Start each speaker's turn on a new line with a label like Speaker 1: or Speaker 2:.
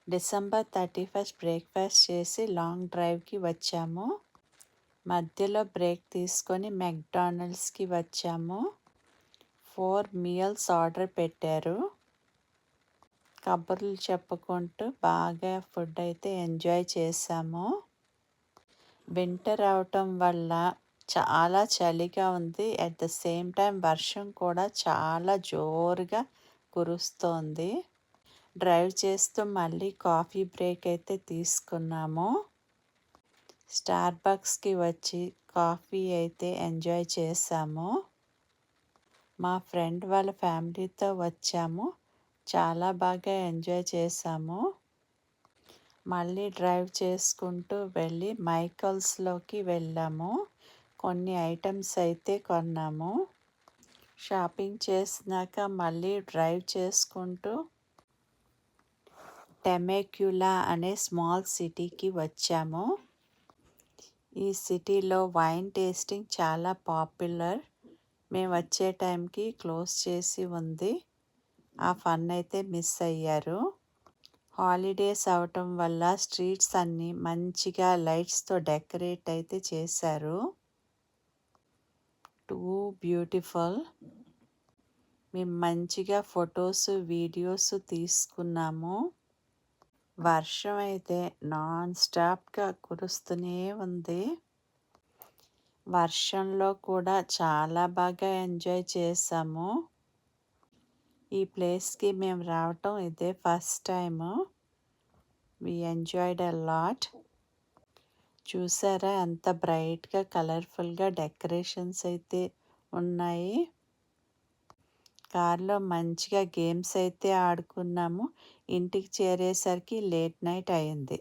Speaker 1: December 31 breakfast చేసి long డ్రైవ్కి వచ్చాము. మధ్యలో బ్రేక్ తీసుకొని మెక్డానల్డ్స్కి వచ్చాము. 4 మీల్స్ ఆర్డర్ పెట్టారు. కబుర్లు చెప్పుకుంటూ బాగా ఫుడ్ అయితే ఎంజాయ్ చేసాము. వింటర్ అవటం వల్ల చాలా చలిగా ఉంది. అట్ ద సేమ్ టైం వర్షం కూడా చాలా జోరుగా కురుస్తోంది. డ్రైవ్ చేస్తూ మళ్ళీ కాఫీ బ్రేక్ అయితే తీసుకున్నాము. స్టార్బక్స్కి వచ్చి కాఫీ అయితే ఎంజాయ్ చేసాము. మా ఫ్రెండ్ వాళ్ళ ఫ్యామిలీతో వచ్చాము. చాలా బాగా ఎంజాయ్ చేసాము. మళ్ళీ డ్రైవ్ చేసుకుంటూ వెళ్ళి మైకల్స్లోకి వెళ్ళాము. కొన్ని ఐటమ్స్ అయితే కొన్నాము. షాపింగ్ చేసినాక మళ్ళీ డ్రైవ్ చేసుకుంటూ టెమెక్యులా అనే స్మాల్ సిటీకి వచ్చాము. ఈ సిటీలో వైన్ టేస్టింగ్ చాలా పాపులర్. మేము వచ్చే టైంకి క్లోజ్ చేసి ఉంది. ఆ ఫన్ అయితే మిస్ అయ్యారు. హాలిడేస్ అవటం వల్ల స్ట్రీట్స్ అన్నీ మంచిగా లైట్స్తో డెకరేట్ అయితే చేశారు. Two beautiful. మేము మంచిగా ఫొటోస్ వీడియోస్ తీసుకున్నాము. వర్షం అయితే నాన్ స్టాప్గా కురుస్తూనే ఉంది. వర్షంలో కూడా చాలా బాగా ఎంజాయ్ చేసాము. ఈ ప్లేస్కి మేము రావటం ఇదే first time. We enjoyed a lot. చూసారా ఎంత బ్రైట్గా కలర్ఫుల్గా డెకరేషన్స్ అయితే ఉన్నాయి. కార్లో మంచిగా గేమ్స్ అయితే ఆడుకున్నాము. ఇంటికి చేరేసరికి లేట్ నైట్ అయింది.